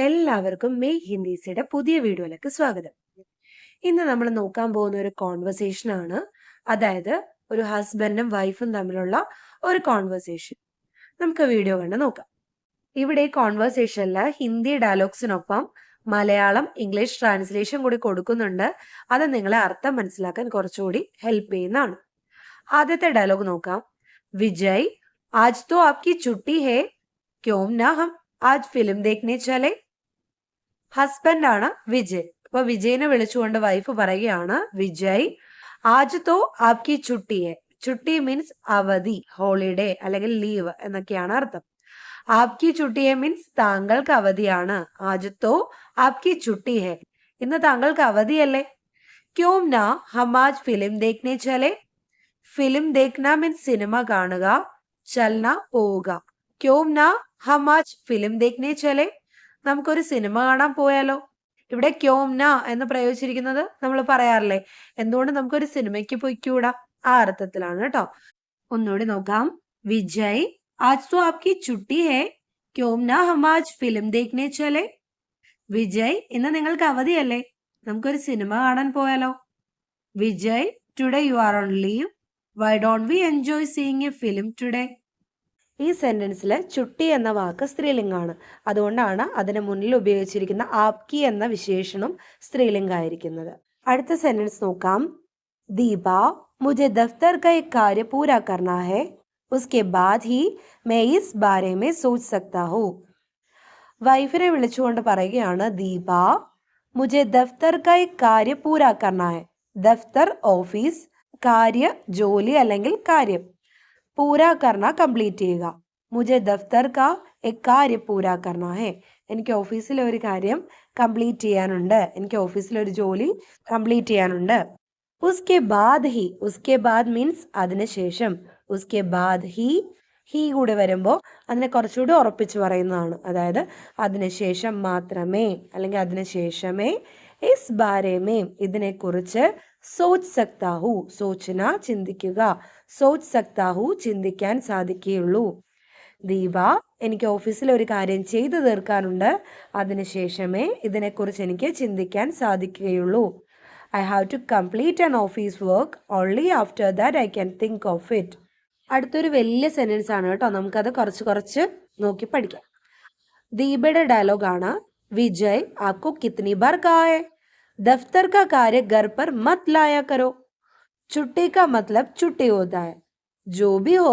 എല്ലാവർക്കും മെയ് ഹിന്ദീസിയുടെ പുതിയ വീഡിയോയിലേക്ക് സ്വാഗതം. ഇന്ന് നമ്മൾ നോക്കാൻ പോകുന്ന ഒരു കോൺവെർസേഷൻ ആണ്. അതായത് ഒരു ഹസ്ബൻഡും വൈഫും തമ്മിലുള്ള ഒരു കോൺവെർസേഷൻ. നമുക്ക് വീഡിയോ കണ്ട് നോക്കാം. ഇവിടെ ഈ കോൺവെർസേഷനിൽ ഹിന്ദി ഡയലോഗ്സിനൊപ്പം മലയാളം ഇംഗ്ലീഷ് ട്രാൻസ്ലേഷൻ കൂടി കൊടുക്കുന്നുണ്ട്. അത് നിങ്ങളെ അർത്ഥം മനസ്സിലാക്കാൻ കുറച്ചുകൂടി ഹെൽപ്പ് ചെയ്യുന്നതാണ്. ആദ്യത്തെ ഡയലോഗ് നോക്കാം. വിജയ്, ആജ് തോ ആപ്കി ചുട്ടി ഹേ, ക്യോം നാ ഹം ആജ് ഫിലിം ദേഖ്നെ ചലെ. ഹസ്ബൻഡ് ആണ് വിജയ്. അപ്പൊ വിജയിനെ വിളിച്ചുകൊണ്ട് വൈഫ് പറയുകയാണ്, വിജയ്, ആജ് തോ ആപ്കി ചുട്ടി ഹേ. ചുട്ടി മീൻസ് അവധി, ഹോളിഡേ അല്ലെങ്കിൽ ലീവ് എന്നൊക്കെയാണ് അർത്ഥം. ആപ്കി ചുട്ടി ഹേ മീൻസ് താങ്കൾക്ക് അവധിയാണ്. ആജ് തോ ആപ്കി ചുട്ടി ഹേ, ഇന്ന് താങ്കൾക്ക് അവധിയല്ലേ. ക്യോം നാ ഹം ആജ് ഫിലിം ദേഖ്നെ ചലെ. ഫിലിം ദേഖ്ന മീൻസ് സിനിമ കാണുക, ചൽന പോവുക. ക്യോം നാ ഹം ആജ് ഫിലിം ദേഖ്നെ ചലെ, നമുക്കൊരു സിനിമ കാണാൻ പോയാലോ. ഇവിടെ ക്യോം ന എന്ന് പ്രയോഗിച്ചിരിക്കുന്നത് നമ്മൾ പറയാറില്ലേ, എന്തുകൊണ്ട് നമുക്കൊരു സിനിമയ്ക്ക് പോയിക്കൂടാ, ആ അർത്ഥത്തിലാണ് കേട്ടോ. ഒന്നുകൂടി നോക്കാം. വിജയ്, ആജ് തോ ആപ്കി ചുട്ടി ഹേ, ക്യോം ന ഹം ആജ് ഫിലിം ദേഖ്നെ ചലെ. വിജയ്, ഇന്ന് നിങ്ങൾക്ക് അവധിയല്ലേ, നമുക്കൊരു സിനിമ കാണാൻ പോയാലോ. Vijay, today you are on leave, why don't we enjoy seeing A film today. ഈ സെന്റൻസിൽ ചുട്ടി എന്ന വാക്ക് സ്ത്രീലിംഗാണ്. അതുകൊണ്ടാണ് അതിന് മുന്നിൽ ഉപയോഗിച്ചിരിക്കുന്ന ആപ്കി എന്ന വിശേഷണം സ്ത്രീലിംഗായിരിക്കുന്നത്. അടുത്ത സെന്റൻസ് നോക്കാം. ദീപ, മുझे दफ्तर का एक कार्य पूरा करना है, उसके बाद ही मैं इस बारे में सोच सकता हूँ. വൈഫിനെ വിളിച്ചുകൊണ്ട് പറയുകയാണ്, ദീപ, മുझे दफ्तर का एक कार्य पूरा करना है. ദഫ്തർ ഓഫീസ്, കാര്യ ജോലി അല്ലെങ്കിൽ കാര്യം, പൂരാ കർണ കംപ്ലീറ്റ് ചെയ്യുക. മുझे ദഫ്തർ കാ എക് കാര്യ പൂരാ കർണ ഹെ, എനിക്ക് ഓഫീസിലെ ഒരു കാര്യം കംപ്ലീറ്റ് ചെയ്യാനുണ്ട്, എനിക്ക് ഓഫീസിലെ ഒരു ജോലി കംപ്ലീറ്റ് ചെയ്യാനുണ്ട്. ഉസ്കെ ബാദ് ഹി, ഉസ്കെ ബാദ് മീൻസ് അതിനുശേഷം. ഉസ്കെ ബാദ് ഹി കൂടെ വരുമ്പോൾ അതിനെ കുറച്ചുകൂടി ഉറപ്പിച്ച് പറയുന്നതാണ്. അതായത് അതിനുശേഷം മാത്രമേ അല്ലെങ്കിൽ അതിനുശേഷമേ, ഇസ് ബാരേമേ ഇതിനെക്കുറിച്ച്, സോച്ച് സക്താഹു സോച്ചന ചിന്തിക്കുക, സോച്ച് സക്താഹു ചിന്തിക്കാൻ സാധിക്കുകയുള്ളൂ. ദീപ, എനിക്ക് ഓഫീസിൽ ഒരു കാര്യം ചെയ്തു തീർക്കാനുണ്ട്, അതിനുശേഷമേ ഇതിനെക്കുറിച്ച് എനിക്ക് ചിന്തിക്കാൻ സാധിക്കുകയുള്ളൂ. I have to complete an office work, only after that I can think of it. അടുത്തൊരു വലിയ സെന്റൻസ് ആണ് കേട്ടോ, നമുക്കത് കുറച്ച് നോക്കി പഠിക്കാം. ദീപയുടെ ഡയലോഗാണ്. വിജയ്, ആപ്കോ കിത്നി ബാർ കഹാ ഹൈ, दफ्तर का कार्य घर पर मत लाया करो. छुट्टी का मतलब छुट्टी होता है. जो भी हो,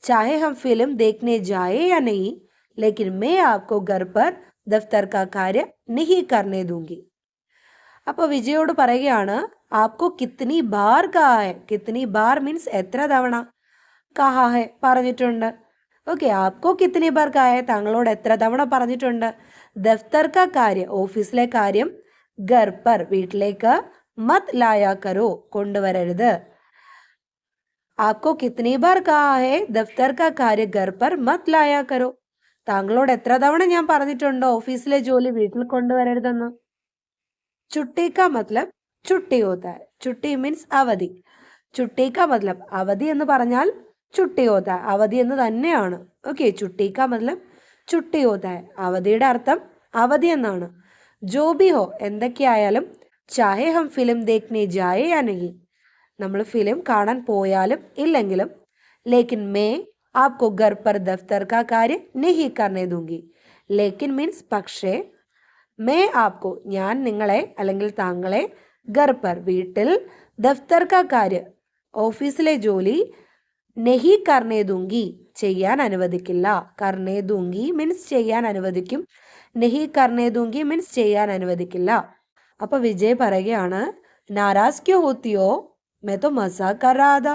चाहे हम फिल्म देखने जाए या नहीं, लेकिन मैं आपको घर पर दफ्तर का कार्य नहीं करने दूंगी. അപ്പോൾ വിജയോട് പറയുകയാണ്, ആപ്കോ കിത്നി ബാർ കഹാ ഹൈ. കിത്നി ബാർ മീൻസ് എത്ര തവണ, കഹാ ഹൈ പറഞ്ഞിട്ടുണ്ട്. ഓക്കെ, ആപ്കോ കിത്നി ബാർ കഹാ ഹൈ താങ്കളോട് എത്ര തവണ പറഞ്ഞിട്ടുണ്ട്. ദഫ്തർ കാ കാര്യ ഓഫീസിലെ കാര്യം, ഘർ പർ വീട്ടിലേക്ക്, മത് ലായാ കരോ കൊണ്ടുവരരുത്. ആപ്കോ കിത്നി ബാർ കഹാ ഹൈ ദഫ്തർ കാ കാര്യ ഘർ പർ മത് ലായാ കരോ, താങ്കളോട് എത്ര തവണ ഞാൻ പറഞ്ഞിട്ടുണ്ടോ ഓഫീസിലെ ജോലി വീട്ടിൽ കൊണ്ടുവരരുതെന്ന്. ചുട്ടി കാ മത്ലബ് ചുട്ടി ഹോതാ ഹൈ. ചുട്ടി മീൻസ് അവധി. ചുട്ടി കാ മത്ലബ് അവധി എന്ന് പറഞ്ഞാൽ ചുട്ടി ഹോതാ ഹൈ, അവധി എന്ന് തന്നെയാണ്. ഓക്കെ, ചുട്ടി കാ മത്ലബ് ചുട്ടി ഹോതാ ഹൈ, അവധിയുടെ അർത്ഥം അവധി എന്നാണ്. ജോ ബി ഹോ എന്തൊക്കെയായാലും, ചാഹെ ഹം ഫിലിം ദേഖ്നെ ജായേ യാ നഹി നമ്മൾ ഫിലിം കാണാൻ പോയാലും ഇല്ലെങ്കിലും, ലേക്കിൻ മേ ആപ്കോ ഘർ പർ ദഫ്തർ കാ കാര്യ നഹി കർനെ ദൂംഗി. ലേക്കിൻ മീൻസ് പക്ഷേ, മേ ആപ്കോ ഞാൻ നിങ്ങളെ അല്ലെങ്കിൽ താങ്കളെ, ഘർ പർ വീട്ടിൽ, ദഫ്തർ കാ കാര്യ ഓഫീസിലെ ജോലി, നഹി കർനെ ദൂംഗി ചെയ്യാൻ അനുവദിക്കില്ല. കർനെ ദൂംഗി മീൻസ് ചെയ്യാൻ അനുവദിക്കും, നഹി കർനെ ദൂംഗി മീൻസ് ചെയ്യാൻ അനുവദിക്കില്ല. അപ്പൊ വിജയ് പറയുകയാണ്, നാരാസ് ക്യോ ഹോത്തിയോ, मैं तो मजाक कर रहा था.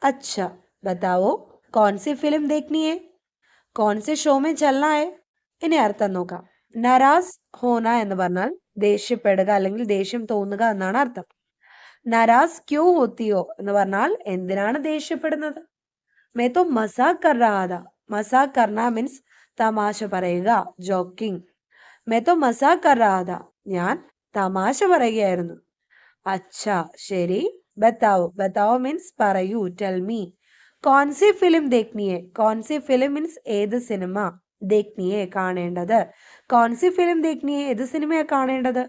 अच्छा बताओ कौन सी फिल्म देखनी है, कौन से ഷോ में चलना है. ഇനി അർത്ഥം നോക്കാം. നരാസ് ഹോന എന്ന് പറഞ്ഞാൽ ദേഷ്യപ്പെടുക അല്ലെങ്കിൽ ദേഷ്യം തോന്നുക എന്നാണ് അർത്ഥം. നരാസ് ക്യോ ഹോത്തിയോ എന്ന് പറഞ്ഞാൽ എന്തിനാണ് ദേഷ്യപ്പെടുന്നത്. मैं तो मजाक कर रहा था. मजाक करना मीൻസ് തമാശ പറയുക, ജോക്കിംഗ്. मैं तो मजाक कर रहा था ഞാൻ തമാശ പറയുകയായിരുന്നു. അച്ഛാ ശരി. ബത്താവോ, ബത്താവോ മീൻസ് പറയൂ, ടെൽ മീ. കോൺസി ഫിലിം ദേഖ്നി ഹെ. കോൺസി ഫിലിം മീൻസ് ഏത് സിനിമ. देखनी है കാണേണ്ടത്. कौन सी फिल्म देखनी है ഏത് സിനിമയാണ് കാണേണ്ടത്.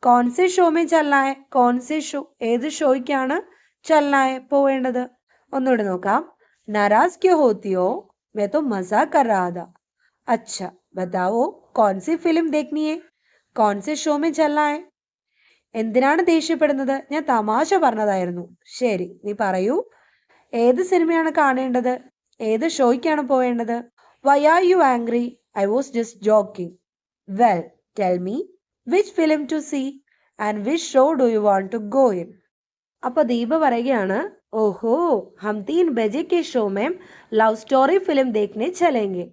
कौन से शो में चलना है कौन से शो ഏത് ഷോയ്ക്കാണ് चलना है പോവേണ്ടത്. ഒന്നുകൂടി നോക്കാം. नाराज क्यों होती हो मैं तो मजाक कर रहा था. अच्छा बताओ कौन सी फिल्म देखनी है कौन से शो में चलना है. എന്തിനാണ് ദേഷ്യപ്പെടുന്നത് ഞാൻ തമാശ പറഞ്ഞതായിരുന്നു. ശരി നീ പറയൂ ഏത് സിനിമയാണ് കാണേണ്ടത് ഏത് ഷോയ്ക്കാണ് പോവേണ്ടത്. Why are you angry I was just joking. Well tell me which film to see and which show do you want to go in. അപ്പൊ ദീപ പറയുകയാണ് ഓഹോ ഹം 3 ബജെ കെ ഷോ മേം ലവ് സ്റ്റോറി ഫിലിം ദേഖ്നെ ചലേംഗെ.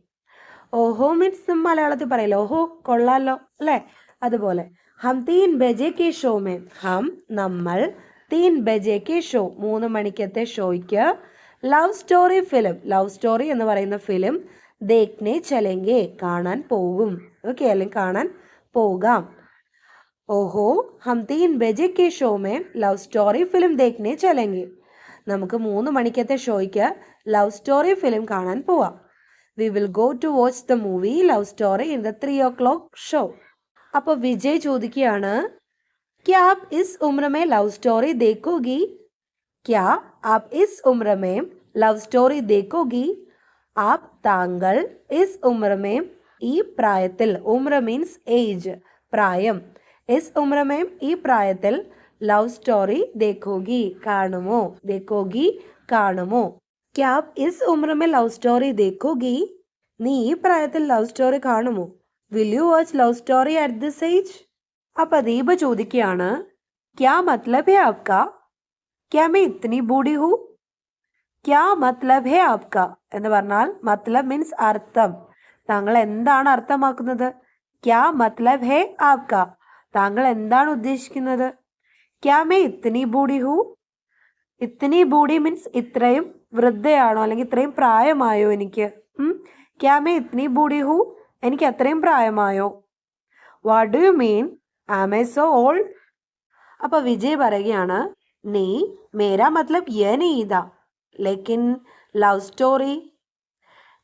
ഓഹോ മീൻസ് മലയാളത്തിൽ പറയില്ല ഓഹോ കൊള്ളാലോ അല്ലേ. അതുപോലെ ഹം 3 ബജെ കെ ഷോ മേം ഹം നമ്മൾ 3 ബജെ കെ ഷോ 3 മണിക്കത്തെ ഷോയ്ക്ക് love story film love story എന്ന് പറയുന്ന ഫിലിം ദേഖ്നെ ചലേംഗെ കാണാൻ പോവും. ഓക്കെ അല്ലെങ്കിൽ കാണാൻ പോകാം. ഓഹോ ഹം 3 ബജെ കെ ഷോ മേം ലവ് സ്റ്റോറി ഫിലിം ദേഖ്നെ ചലേംഗെ. നമുക്ക് 3 മണിക്കത്തെ ഷോയ്ക്ക് ലവ് സ്റ്റോറി ഫിലിം കാണാൻ പോവാം. We will go to watch the movie love story in the 3 o'clock show. അപ്പോൾ വിജയ് ചോദിക്കുകയാണ് क्या आप इस उम्र में लव स्टोरी देखोगी. क्या आप इस उम्र में लव स्टोरी देखोगी. आप താങ്കൾ इस उम्र में ഈ പ്രായത്തിൽ ഉമ്ര മീൻസ് ഏജ് പ്രായം. ഇസ് ഉമ്ര में ഈ പ്രായത്തിൽ ലവ് സ്റ്റോറി देखोगी കാണുമോ देखोगी കാണുമോ. क्या आप इस उम्र में लव स्टोरी देखोगी. നീ ഈ പ്രായത്തിൽ ലവ് സ്റ്റോറി കാണുമോ. Will you watch love story at this age. അപ്പൊ ദീപ ചോദിക്കുകയാണ് ക്യാ മത്ലബ് ഹേ ആപ്കാ. ക്യാ മേ ഇത്നി ബൂഢി ഹൂ. ക്യാ മത്ലബ് ഹേ ആപ്കാ എന്ന് പറഞ്ഞാൽ മത്ലബ് മീൻസ് അർത്ഥം. താങ്കൾ എന്താണ് അർത്ഥമാക്കുന്നത്. ക്യാ മത്ലബ് ഹേ ആപ്കാ താങ്കൾ എന്താണ് ഉദ്ദേശിക്കുന്നത്. ക്യാ may Itni ബൂഢി who. Itni ബൂഢി means ഇത്രയും വൃദ്ധയാണോ അല്ലെങ്കിൽ ഇത്രയും പ്രായമായോ എനിക്ക്. ക്യാ മേ ഇത്നി ബൂഢി ഹൂ എനിക്ക് അത്രയും പ്രായമായോ. What do you mean am I so old. അപ്പോൾ വിജയ് പറയുകയാണ് നീ മേരാ മത്ലബ് യേ नहीं था लेकिन लव स्टोरी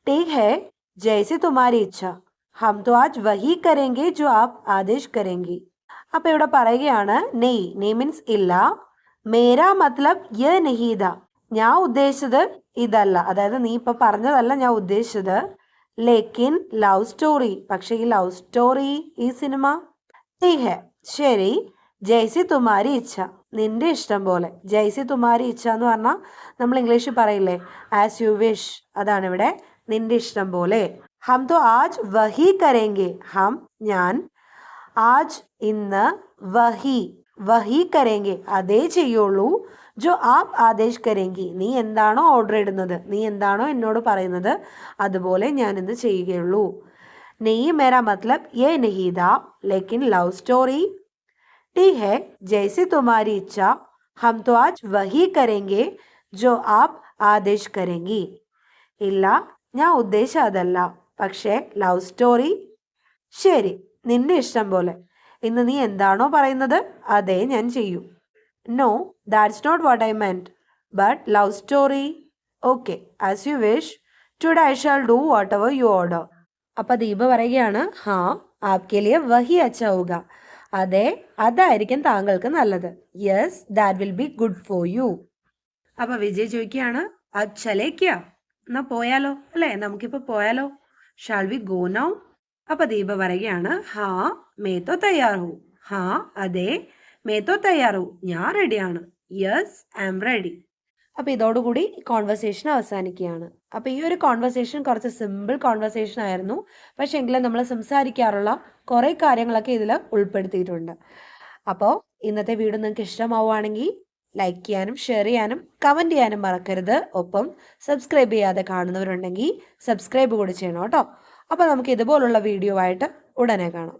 ठीक है जैसे तुम्हारी इच्छा हम तो आज वही करेंगे जो आप आदेश करेंगी. അപ്പോൾ ഇവിടെ പറയുകയാണ് നെയ് മീൻസ് ഇല്ല. മേരാ മത്ലബ് യേ नहीं था ഞാൻ ഉദ്ദേശിച്ചത് ഇതല്ല അതായത് നീ ഇപ്പോൾ പറഞ്ഞതല്ല ഞാൻ ഉദ്ദേശിച്ചത്. ലേക്കിൻ ലവ് സ്റ്റോറി പക്ഷേ ഈ ലവ് സ്റ്റോറി ഈ സിനിമ ശരി ജയ്സി തുമാരി ഇച്ഛ നിന്റെ ഇഷ്ടം പോലെ. ജയ്സി തുമാരി ഇച്ഛ എന്ന് പറഞ്ഞാൽ നമ്മൾ ഇംഗ്ലീഷിൽ പറയില്ലേ ആസ് യു വിഷ് അതാണ് ഇവിടെ നിന്റെ ഇഷ്ടം പോലെ. ഹം തോ ആജ് വഹി കരേംഗെ ഹം ഞാൻ ആജ് ഇന്ന് വഹി കരേംഗെ അതേ ചെയ്യുള്ളൂ. ജോ ആപ് ആദേശ് കരേംഗി നീ എന്താണോ ഓർഡർ ഇടുന്നത് നീ എന്താണോ എന്നോട് പറയുന്നത് അതുപോലെ ഞാൻ ഇന്ന് ചെയ്യുകയുള്ളൂ. नहीं मेरा मतलब ये नहीं था लेकिन लव स्टोरी ठीक है जैसे तुम्हारी इच्छा हम तो आज वही करेंगे जो आप आदेश करेंगी. ഇല്ല ഞാൻ ഉദ്ദേശിച്ച അതല്ല പക്ഷേ ലവ് സ്റ്റോറി ശരി നിന്റെ ഇഷ്ടം പോലെ ഇന്ന് നീ എന്താണോ പറയുന്നത് അതേ ഞാൻ ചെയ്യും. No that's not what I meant but love story okay as you wish today I shall do whatever you order. അപ്പൊ ദീപ പറയുകയാണ് ഹാ ആപ്കെ ലിയെ വഹി അച്ഛാ ഹോഗ അതെ അതായിരിക്കും താങ്കൾക്ക് നല്ലത്. Yes that will be good for you. അപ്പൊ വിജയ് ചോദിക്കുകയാണ് അച്ഛലേക്കാ എന്നാ പോയാലോ അല്ലേ നമുക്കിപ്പോ പോയാലോ. Shall we go now. അപ്പൊ ദീപ പറയുകയാണ് ഹാ മേ തോ തയ്യാർ ഹൂ. ഹാ അതെ മേ തോ തയ്യാർ ഹൂ ഞാൻ റെഡിയാണ്. Yes I am ready. അപ്പോൾ ഇതോടുകൂടി കോൺവെർസേഷൻ അവസാനിക്കുകയാണ്. അപ്പോൾ ഈ ഒരു കോൺവെർസേഷൻ കുറച്ച് സിമ്പിൾ കോൺവെർസേഷൻ ആയിരുന്നു. പക്ഷേ എങ്കിലും നമ്മൾ സംസാരിക്കാറുള്ള കുറേ കാര്യങ്ങളൊക്കെ ഇതിൽ ഉൾപ്പെടുത്തിയിട്ടുണ്ട്. അപ്പോൾ ഇന്നത്തെ വീഡിയോ നിങ്ങൾക്ക് ഇഷ്ടമാവുകയാണെങ്കിൽ ലൈക്ക് ചെയ്യാനും ഷെയർ ചെയ്യാനും കമൻറ്റ് ചെയ്യാനും മറക്കരുത്. ഒപ്പം സബ്സ്ക്രൈബ് ചെയ്യാതെ കാണുന്നവരുണ്ടെങ്കിൽ സബ്സ്ക്രൈബ് കൂടി ചെയ്യണം കേട്ടോ. അപ്പോൾ നമുക്ക് ഇതുപോലുള്ള വീഡിയോ ആയിട്ട് ഉടനെ കാണാം.